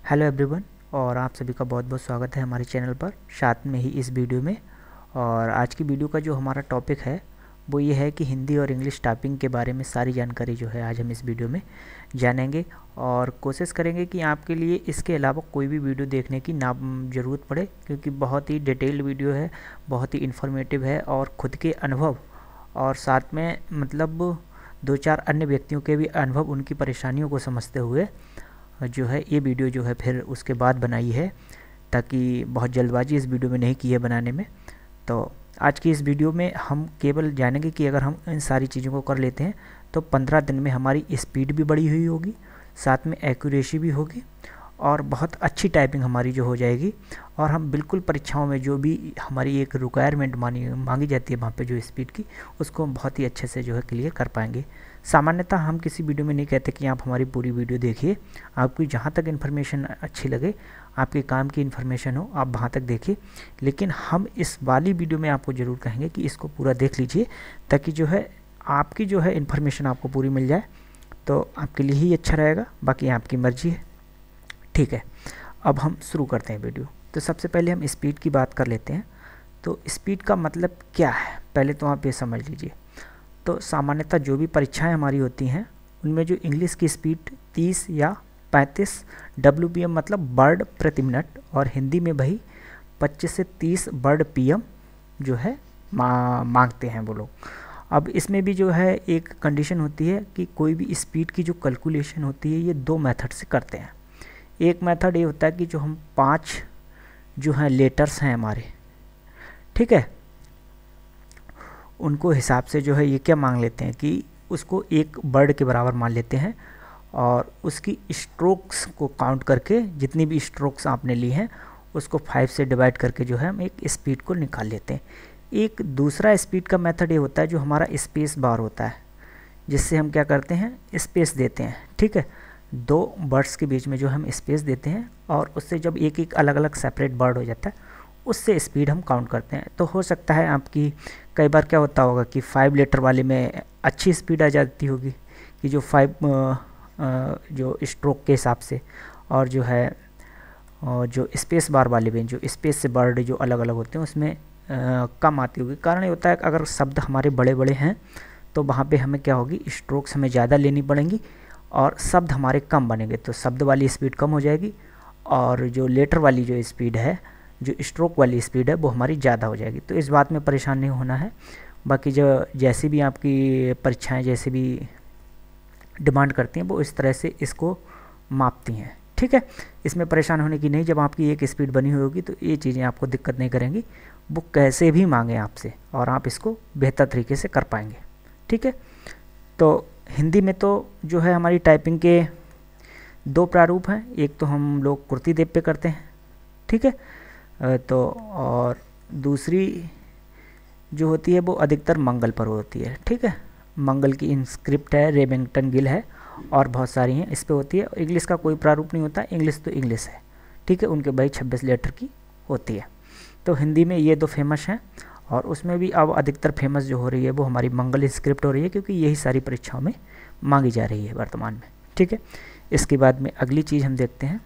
Hello everyone, और आप सभी का बहुत बहुत स्वागत है हमारे चैनल पर, साथ में ही इस वीडियो में। और आज की वीडियो का जो हमारा टॉपिक है वो ये है कि हिंदी और इंग्लिश टाइपिंग के बारे में सारी जानकारी जो है आज हम इस वीडियो में जानेंगे। और कोशिश करेंगे कि आपके लिए इसके अलावा कोई भी वीडियो देखने की ना ज़रूरत पड़े, क्योंकि बहुत ही डिटेल्ड वीडियो है, बहुत ही इन्फॉर्मेटिव है और ख़ुद के अनुभव और साथ में मतलब दो चार अन्य व्यक्तियों के भी अनुभव, उनकी परेशानियों को समझते हुए जो है ये वीडियो जो है फिर उसके बाद बनाई है, ताकि बहुत जल्दबाजी इस वीडियो में नहीं की है बनाने में। तो आज की इस वीडियो में हम केवल जानेंगे कि अगर हम इन सारी चीज़ों को कर लेते हैं तो 15 दिन में हमारी स्पीड भी बढ़ी हुई होगी, साथ में एक्यूरेसी भी होगी और बहुत अच्छी टाइपिंग हमारी जो हो जाएगी। और हम बिल्कुल परीक्षाओं में जो भी हमारी एक रिक्वायरमेंट मांगी जाती है वहाँ पे जो स्पीड की, उसको हम बहुत ही अच्छे से जो है क्लियर कर पाएंगे। सामान्यतः हम किसी वीडियो में नहीं कहते कि आप हमारी पूरी वीडियो देखिए, आपकी जहाँ तक इन्फॉर्मेशन अच्छी लगे, आपके काम की इन्फॉर्मेशन हो, आप वहाँ तक देखिए। लेकिन हम इस वाली वीडियो में आपको ज़रूर कहेंगे कि इसको पूरा देख लीजिए, ताकि जो है आपकी जो है इन्फॉर्मेशन आपको पूरी मिल जाए, तो आपके लिए ही अच्छा रहेगा। बाकी आपकी मर्जी है, ठीक है। अब हम शुरू करते हैं वीडियो। तो सबसे पहले हम स्पीड की बात कर लेते हैं। तो स्पीड का मतलब क्या है, पहले तो आप ये समझ लीजिए। तो सामान्यतः जो भी परीक्षाएं हमारी होती हैं उनमें जो इंग्लिश की स्पीड 30 या 35 WPM मतलब वर्ड प्रति मिनट, और हिंदी में भाई 25 से 30 वर्ड PM जो है मांगते हैं वो लोग। अब इसमें भी जो है एक कंडीशन होती है कि कोई भी स्पीड की जो कैलकुलेशन होती है ये दो मेथड से करते हैं। एक मेथड ये होता है कि जो हम 5 जो हैं लेटर्स हैं हमारे, ठीक है, उनको हिसाब से जो है ये क्या मांग लेते हैं कि उसको एक वर्ड के बराबर मान लेते हैं, और उसकी स्ट्रोक्स को काउंट करके जितनी भी स्ट्रोक्स आपने ली हैं उसको 5 से डिवाइड करके जो है हम एक स्पीड को निकाल लेते हैं। एक दूसरा स्पीड का मेथड ये होता है जो हमारा स्पेस बार होता है, जिससे हम क्या करते हैं, स्पेस देते हैं, ठीक है। दो वर्ड्स के बीच में जो हम स्पेस देते हैं और उससे जब एक एक अलग अलग सेपरेट वर्ड हो जाता है उससे स्पीड हम काउंट करते हैं। तो हो सकता है आपकी कई बार क्या होता होगा कि 5 लेटर वाले में अच्छी स्पीड आ जाती होगी कि जो 5 जो स्ट्रोक के हिसाब से, और जो है जो स्पेस बार वाले में जो स्पेस से वर्ड जो अलग अलग होते हैं उसमें कम आती होगी। कारण ये होता है कि अगर शब्द हमारे बड़े बड़े हैं तो वहाँ पे हमें क्या होगी, स्ट्रोक्स हमें ज़्यादा लेनी पड़ेंगी और शब्द हमारे कम बनेंगे, तो शब्द वाली स्पीड कम हो जाएगी और जो लेटर वाली जो स्पीड है, जो स्ट्रोक वाली स्पीड है वो हमारी ज़्यादा हो जाएगी। तो इस बात में परेशान नहीं होना है। बाकी जो जैसी भी आपकी परीक्षाएं जैसे भी डिमांड करती हैं वो इस तरह से इसको मापती हैं, ठीक है। इसमें परेशान होने की नहीं, जब आपकी एक स्पीड बनी हुई होगी तो ये चीज़ें आपको दिक्कत नहीं करेंगी, वो कैसे भी मांगे आपसे और आप इसको बेहतर तरीके से कर पाएंगे, ठीक है। तो हिंदी में तो जो है हमारी टाइपिंग के दो प्रारूप हैं, एक तो हम लोग कुर्ती देव पे करते हैं, ठीक है, तो और दूसरी जो होती है वो अधिकतर मंगल पर होती है, ठीक है। मंगल की इंस्क्रिप्ट है, रेमिंगटन गिल है और बहुत सारी हैं इस पे होती है। इंग्लिश का कोई प्रारूप नहीं होता, इंग्लिश तो इंग्लिश है, ठीक है, उनके भाई 26 लेटर की होती है। तो हिंदी में ये दो फेमस हैं, और उसमें भी अब अधिकतर फेमस जो हो रही है वो हमारी मंगल इंस्क्रिप्ट हो रही है, क्योंकि यही सारी परीक्षाओं में मांगी जा रही है वर्तमान में, ठीक है। इसके बाद में अगली चीज़ हम देखते हैं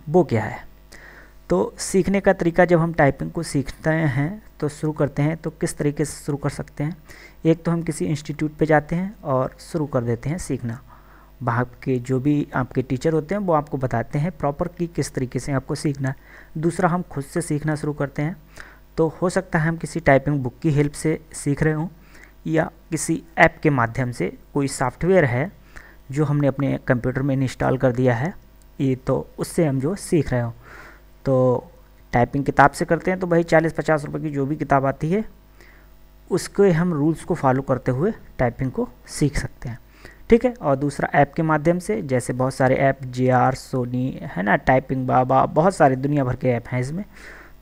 वो क्या है। तो सीखने का तरीका, जब हम टाइपिंग को सीखते हैं तो शुरू करते हैं तो किस तरीके से शुरू कर सकते हैं। एक तो हम किसी इंस्टीट्यूट पे जाते हैं और शुरू कर देते हैं सीखना। वहाँ के जो भी आपके टीचर होते हैं वो आपको बताते हैं प्रॉपर कि किस तरीके से आपको सीखना है। दूसरा, हम खुद से सीखना शुरू करते हैं। तो हो सकता है हम किसी टाइपिंग बुक की हेल्प से सीख रहे हों, या किसी ऐप के माध्यम से, कोई सॉफ्टवेयर है जो हमने अपने कंप्यूटर में इंस्टॉल कर दिया है ये, तो उससे हम जो सीख रहे हों। तो टाइपिंग किताब से करते हैं तो भाई 40-50 रुपए की जो भी किताब आती है उसके हम रूल्स को फॉलो करते हुए टाइपिंग को सीख सकते हैं, ठीक है। और दूसरा ऐप के माध्यम से, जैसे बहुत सारे ऐप, JR, सोनी है ना, टाइपिंग बाबा, बहुत सारे दुनिया भर के ऐप हैं इसमें।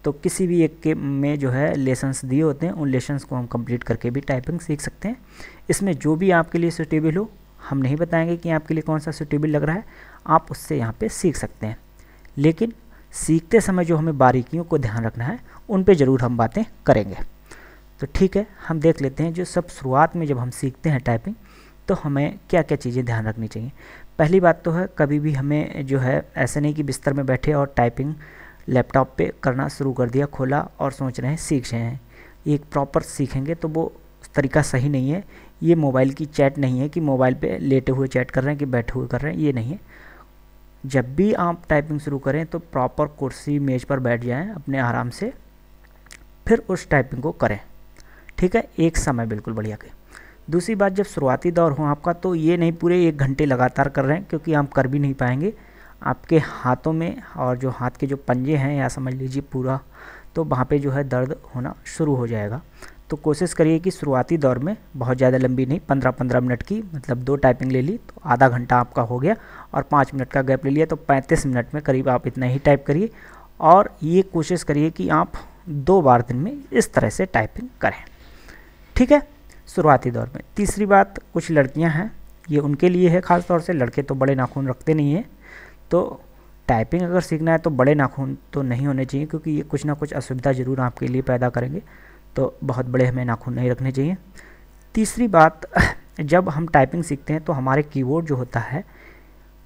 तो किसी भी एक के में जो है लेसन्स दिए होते हैं, उन लेसन्स को हम कंप्लीट करके भी टाइपिंग सीख सकते हैं। इसमें जो भी आपके लिए सूटेबल हो, हम नहीं बताएंगे कि आपके लिए कौन सा सूटेबल लग रहा है, आप उससे यहाँ पे सीख सकते हैं। लेकिन सीखते समय जो हमें बारीकियों को ध्यान रखना है उन पे ज़रूर हम बातें करेंगे। तो ठीक है, हम देख लेते हैं जो सब शुरुआत में जब हम सीखते हैं टाइपिंग तो हमें क्या क्या चीज़ें ध्यान रखनी चाहिए। पहली बात तो है कभी भी हमें जो है ऐसे नहीं कि बिस्तर में बैठे और टाइपिंग लैपटॉप पे करना शुरू कर दिया, खोला और सोच रहे हैं सीख रहे हैं। एक प्रॉपर सीखेंगे तो वो तरीका सही नहीं है। ये मोबाइल की चैट नहीं है कि मोबाइल पे लेटे हुए चैट कर रहे हैं कि बैठे हुए कर रहे हैं, ये नहीं है। जब भी आप टाइपिंग शुरू करें तो प्रॉपर कुर्सी मेज पर बैठ जाएं अपने आराम से, फिर उस टाइपिंग को करें, ठीक है, एक समय बिल्कुल बढ़िया के। दूसरी बात, जब शुरुआती दौर हो आपका तो ये नहीं पूरे 1 घंटे लगातार कर रहे हैं, क्योंकि आप कर भी नहीं पाएंगे। आपके हाथों में और जो हाथ के जो पंजे हैं या समझ लीजिए पूरा, तो वहाँ पे जो है दर्द होना शुरू हो जाएगा। तो कोशिश करिए कि शुरुआती दौर में बहुत ज़्यादा लंबी नहीं, 15-15 मिनट की, मतलब 2 टाइपिंग ले ली तो आधा घंटा आपका हो गया, और 5 मिनट का गैप ले लिया तो 35 मिनट में करीब आप इतना ही टाइप करिए। और ये कोशिश करिए कि आप 2 बार दिन में इस तरह से टाइपिंग करें, ठीक है, शुरुआती दौर में। तीसरी बात, कुछ लड़कियां हैं, ये उनके लिए है ख़ास तौर से, लड़के तो बड़े नाखून रखते नहीं हैं। तो टाइपिंग अगर सीखना है तो बड़े नाखून तो नहीं होने चाहिए, क्योंकि ये कुछ ना कुछ असुविधा ज़रूर आपके लिए पैदा करेंगे। तो बहुत बड़े हमें नाखून नहीं रखने चाहिए। तीसरी बात, जब हम टाइपिंग सीखते हैं तो हमारे कीबोर्ड जो होता है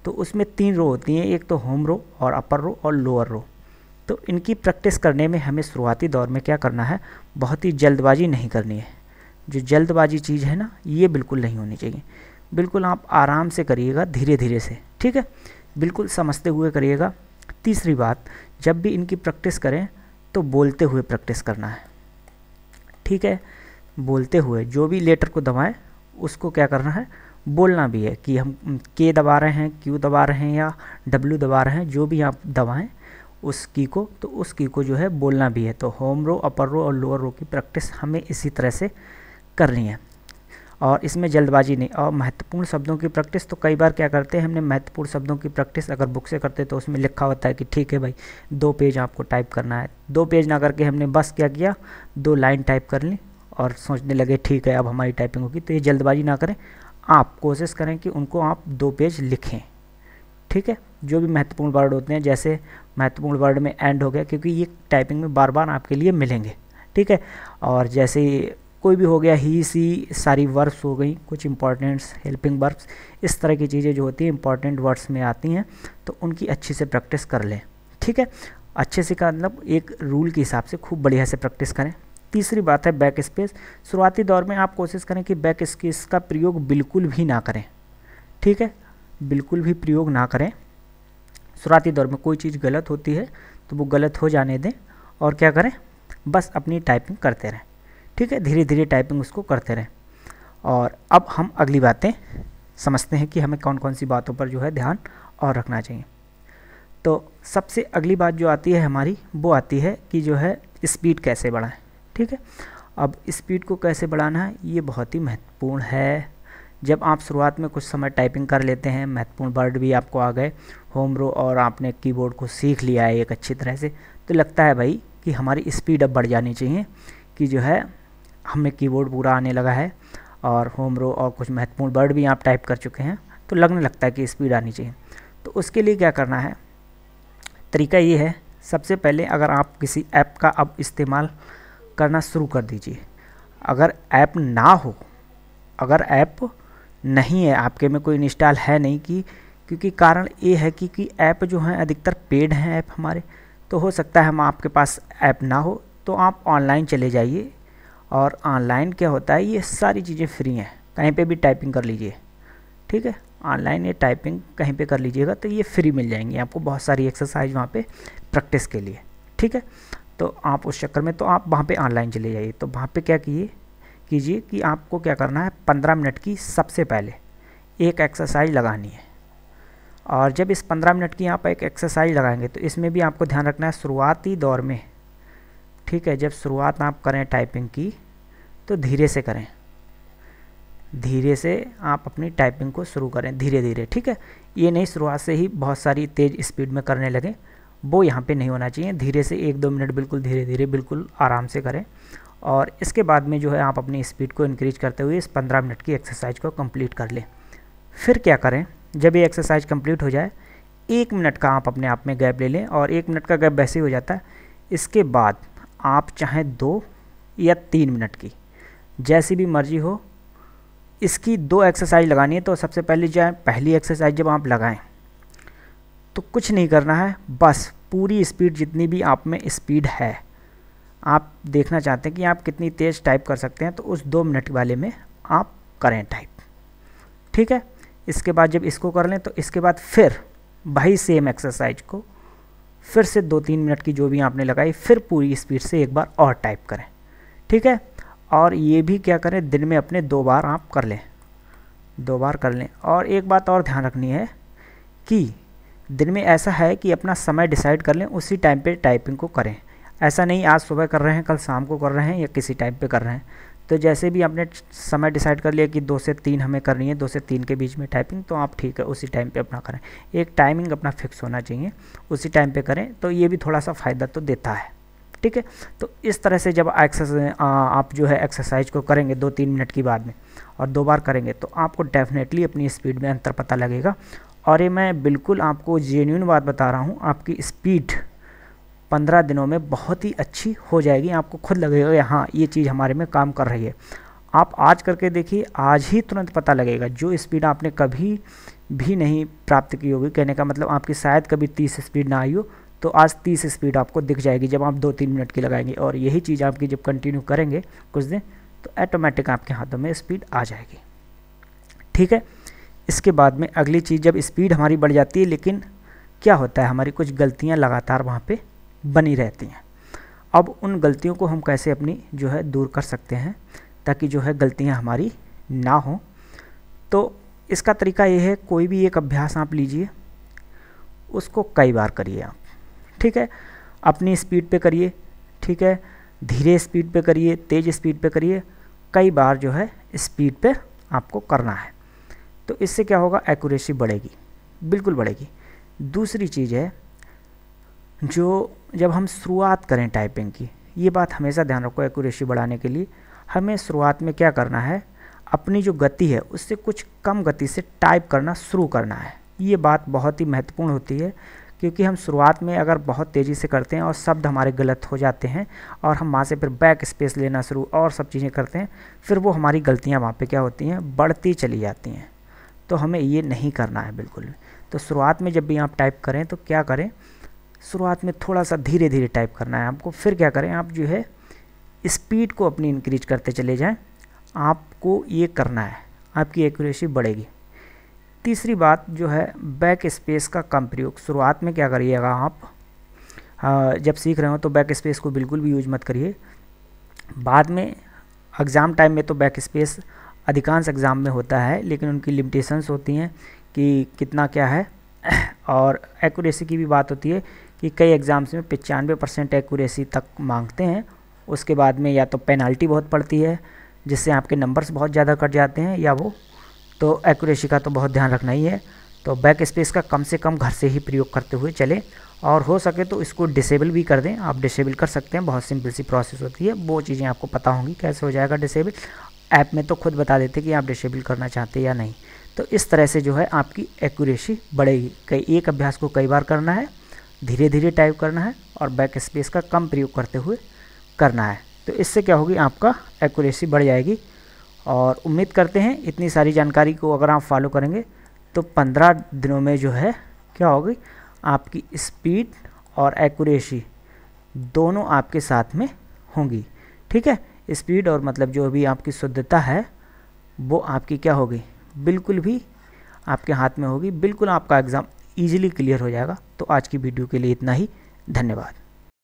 तो उसमें 3 रो होती हैं, एक तो होम रो और अपर रो और लोअर रो। तो इनकी प्रैक्टिस करने में हमें शुरुआती दौर में क्या करना है, बहुत ही जल्दबाजी नहीं करनी है। जो जल्दबाजी चीज़ है ना, ये बिल्कुल नहीं होनी चाहिए। बिल्कुल आप आराम से करिएगा, धीरे धीरे से, ठीक है, बिल्कुल समझते हुए करिएगा। तीसरी बात, जब भी इनकी प्रैक्टिस करें तो बोलते हुए प्रैक्टिस करना है, ठीक है, बोलते हुए। जो भी लेटर को दबाएं उसको क्या करना है, बोलना भी है कि हम के दबा रहे हैं, क्यू दबा रहे हैं या डब्ल्यू दबा रहे हैं, जो भी आप दबाएं उस की को, तो उस की को जो है बोलना भी है। तो होम रो, अपर रो और लोअर रो की प्रैक्टिस हमें इसी तरह से करनी है, और इसमें जल्दबाजी नहीं। और महत्वपूर्ण शब्दों की प्रैक्टिस, तो कई बार क्या करते हैं, हमने महत्वपूर्ण शब्दों की प्रैक्टिस अगर बुक से करते तो उसमें लिखा होता है कि ठीक है भाई 2 पेज आपको टाइप करना है। 2 पेज ना करके हमने बस क्या किया, 2 लाइन टाइप कर ली और सोचने लगे ठीक है अब हमारी टाइपिंग होगी। तो ये जल्दबाजी ना करें, आप कोशिश करें कि उनको आप 2 पेज लिखें, ठीक है। जो भी महत्वपूर्ण वर्ड होते हैं, जैसे महत्वपूर्ण वर्ड में एंड हो गया, क्योंकि ये टाइपिंग में बार बार आपके लिए मिलेंगे, ठीक है। और जैसे कोई भी हो गया, ही सी, सारी वर्ब्स हो गई, कुछ इंपॉर्टेंट्स, हेल्पिंग वर्ब्स, इस तरह की चीज़ें जो होती हैं इंपॉर्टेंट वर्ड्स में आती हैं, तो उनकी अच्छी से प्रैक्टिस कर लें, ठीक है। अच्छे से का मतलब एक रूल के हिसाब से खूब बढ़िया से प्रैक्टिस करें। तीसरी बात है बैक स्पेस। शुरुआती दौर में आप कोशिश करें कि बैक स्पेस का प्रयोग बिल्कुल भी ना करें, ठीक है, बिल्कुल भी प्रयोग ना करें। शुरुआती दौर में कोई चीज़ गलत होती है तो वो गलत हो जाने दें, और क्या करें, बस अपनी टाइपिंग करते रहें, ठीक है, धीरे धीरे टाइपिंग उसको करते रहें। और अब हम अगली बातें समझते हैं कि हमें कौन कौन सी बातों पर जो है ध्यान और रखना चाहिए। तो सबसे अगली बात जो आती है हमारी, वो आती है कि जो है स्पीड कैसे बढ़ाएं, ठीक है। अब स्पीड को कैसे बढ़ाना है, ये बहुत ही महत्वपूर्ण है। जब आप शुरुआत में कुछ समय टाइपिंग कर लेते हैं, महत्वपूर्ण वर्ड भी आपको आ गए, होम रो, और आपने कीबोर्ड को सीख लिया है एक अच्छी तरह से, तो लगता है भाई कि हमारी स्पीड अब बढ़ जानी चाहिए, कि जो है हमें कीबोर्ड पूरा आने लगा है और होम रो और कुछ महत्वपूर्ण वर्ड भी आप टाइप कर चुके हैं, तो लगने लगता है कि स्पीड आनी चाहिए। तो उसके लिए क्या करना है, तरीका ये है, सबसे पहले अगर आप किसी ऐप का अब इस्तेमाल करना शुरू कर दीजिए। अगर ऐप ना हो, अगर ऐप नहीं है आपके में, कोई इंस्टॉल है नहीं, कि क्योंकि कारण ये है कि ऐप जो हैं अधिकतर पेड हैं ऐप हमारे, तो हो सकता है हम आपके पास ऐप ना हो, तो आप ऑनलाइन चले जाइए। और ऑनलाइन क्या होता है, ये सारी चीज़ें फ्री हैं, कहीं पे भी टाइपिंग कर लीजिए, ठीक है, ऑनलाइन ये टाइपिंग कहीं पे कर लीजिएगा तो ये फ्री मिल जाएंगी आपको, बहुत सारी एक्सरसाइज वहाँ पे प्रैक्टिस के लिए, ठीक है। तो आप उस चक्कर में तो आप वहाँ पे ऑनलाइन चले जाइए। तो वहाँ पे क्या कीजिए कि आपको क्या करना है, 15 मिनट की सबसे पहले एक एक्सरसाइज लगानी है। और जब इस 15 मिनट की आप एक एक्सरसाइज लगाएंगे तो इसमें भी आपको ध्यान रखना है शुरुआती दौर में, ठीक है, जब शुरुआत आप करें टाइपिंग की तो धीरे से करें, धीरे से आप अपनी टाइपिंग को शुरू करें, धीरे धीरे, ठीक है। ये नहीं शुरुआत से ही बहुत सारी तेज़ स्पीड में करने लगे, वो यहाँ पे नहीं होना चाहिए। धीरे से 1-2 मिनट बिल्कुल धीरे धीरे, बिल्कुल आराम से करें। और इसके बाद में जो है आप अपनी स्पीड को इंक्रीज करते हुए इस 15 मिनट की एक्सरसाइज को कंप्लीट कर लें। फिर क्या करें, जब ये एक्सरसाइज कंप्लीट हो जाए 1 मिनट का आप अपने आप में गैप ले लें, और 1 मिनट का गैप वैसे ही हो जाता है। इसके बाद आप चाहें 2 या 3 मिनट की, जैसी भी मर्जी हो, इसकी 2 एक्सरसाइज लगानी है। तो सबसे पहले जो है पहली एक्सरसाइज जब आप लगाएं तो कुछ नहीं करना है, बस पूरी स्पीड जितनी भी आप में स्पीड है, आप देखना चाहते हैं कि आप कितनी तेज़ टाइप कर सकते हैं, तो उस 2 मिनट वाले में आप करें टाइप। ठीक है, इसके बाद जब इसको कर लें तो इसके बाद फिर वही सेम एक्सरसाइज को फिर से 2-3 मिनट की जो भी आपने लगाई फिर पूरी स्पीड से एक बार और टाइप करें। ठीक है, और ये भी क्या करें, दिन में अपने 2 बार आप कर लें, 2 बार कर लें। और एक बात और ध्यान रखनी है कि दिन में ऐसा है कि अपना समय डिसाइड कर लें, उसी टाइम पे टाइपिंग को करें। ऐसा नहीं आज सुबह कर रहे हैं कल शाम को कर रहे हैं या किसी टाइम पे कर रहे हैं। तो जैसे भी आपने समय डिसाइड कर लिया कि 2 से 3 हमें करनी है, 2 से 3 के बीच में टाइपिंग, तो आप ठीक है उसी टाइम पे अपना करें। एक टाइमिंग अपना फिक्स होना चाहिए, उसी टाइम पे करें, तो ये भी थोड़ा सा फ़ायदा तो देता है। ठीक है, तो इस तरह से जब आप जो है एक्सरसाइज को करेंगे 2-3 मिनट की बाद में और 2 बार करेंगे तो आपको डेफिनेटली अपनी स्पीड में अंतर पता लगेगा। और ये मैं बिल्कुल आपको जेन्युइन बात बता रहा हूँ, आपकी स्पीड 15 दिनों में बहुत ही अच्छी हो जाएगी। आपको खुद लगेगा कि हाँ ये चीज़ हमारे में काम कर रही है। आप आज करके देखिए, आज ही तुरंत पता लगेगा। जो स्पीड आपने कभी भी नहीं प्राप्त की होगी, कहने का मतलब आपकी शायद कभी 30 स्पीड ना आई हो, तो आज 30 स्पीड आपको दिख जाएगी जब आप 2-3 मिनट की लगाएंगे। और यही चीज़ आपकी जब कंटिन्यू करेंगे कुछ दिन, तो ऑटोमेटिक आपके हाथों में स्पीड आ जाएगी। ठीक है, इसके बाद में अगली चीज़, जब स्पीड हमारी बढ़ जाती है लेकिन क्या होता है, हमारी कुछ गलतियाँ लगातार वहाँ पे बनी रहती हैं। अब उन गलतियों को हम कैसे अपनी जो है दूर कर सकते हैं ताकि जो है गलतियाँ हमारी ना हो। तो इसका तरीका ये है, कोई भी एक अभ्यास आप लीजिए, उसको कई बार करिए आप। ठीक है, अपनी स्पीड पे करिए, ठीक है, धीरे स्पीड पे करिए, तेज़ स्पीड पे करिए, कई बार जो है स्पीड पे आपको करना है। तो इससे क्या होगा, एक्यूरेसी बढ़ेगी, बिल्कुल बढ़ेगी। दूसरी चीज़ है, जो जब हम शुरुआत करें टाइपिंग की, ये बात हमेशा ध्यान रखो, एक्यूरेसी बढ़ाने के लिए हमें शुरुआत में क्या करना है, अपनी जो गति है उससे कुछ कम गति से टाइप करना शुरू करना है। ये बात बहुत ही महत्वपूर्ण होती है, क्योंकि हम शुरुआत में अगर बहुत तेज़ी से करते हैं और शब्द हमारे गलत हो जाते हैं और हम वहाँ से फिर बैक स्पेस लेना शुरू और सब चीज़ें करते हैं, फिर वो हमारी गलतियाँ वहाँ पे क्या होती हैं, बढ़ती चली जाती हैं। तो हमें ये नहीं करना है बिल्कुल भी। तो शुरुआत में जब भी आप टाइप करें तो क्या करें, शुरुआत में थोड़ा सा धीरे धीरे टाइप करना है आपको। फिर क्या करें, आप जो है स्पीड को अपनी इंक्रीज करते चले जाएं। आपको ये करना है, आपकी एक्यूरेसी बढ़ेगी। तीसरी बात जो है, बैक स्पेस का कम प्रयोग। शुरुआत में क्या करिएगा आप, जब सीख रहे हो तो बैक स्पेस को बिल्कुल भी यूज मत करिए। बाद में एग्ज़ाम टाइम में तो बैक स्पेस अधिकांश एग्ज़ाम में होता है, लेकिन उनकी लिमिटेशंस होती हैं कि कितना क्या है। और एक्यूरेसी की भी बात होती है कि कई एग्ज़ाम्स में 95% एक्यूरेसी तक मांगते हैं। उसके बाद में या तो पेनल्टी बहुत पड़ती है जिससे आपके नंबर्स बहुत ज़्यादा कट जाते हैं, या वो तो एक्यूरेसी का तो बहुत ध्यान रखना ही है। तो बैक स्पेस का कम से कम घर से ही प्रयोग करते हुए चलें, और हो सके तो इसको डिसेबल भी कर दें। आप डिसेबल कर सकते हैं, बहुत सिंपल सी प्रोसेस होती है, वो चीज़ें आपको पता होंगी कैसे हो जाएगा डिसेबल। ऐप में तो खुद बता देते कि आप डिसेबल करना चाहते हैं या नहीं। तो इस तरह से जो है आपकी एक्यूरेसी बढ़ेगी। एक अभ्यास को कई बार करना है, धीरे धीरे टाइप करना है और बैक स्पेस का कम प्रयोग करते हुए करना है। तो इससे क्या होगी, आपका एक्यूरेसी बढ़ जाएगी। और उम्मीद करते हैं इतनी सारी जानकारी को अगर आप फॉलो करेंगे तो 15 दिनों में जो है क्या होगी, आपकी स्पीड और एक्यूरेसी दोनों आपके साथ में होंगी। ठीक है, स्पीड और मतलब जो भी आपकी शुद्धता है वो आपकी क्या होगी, बिल्कुल भी आपके हाथ में होगी। बिल्कुल आपका एग्ज़ाम ईजिली क्लियर हो जाएगा। तो आज की वीडियो के लिए इतना ही, धन्यवाद।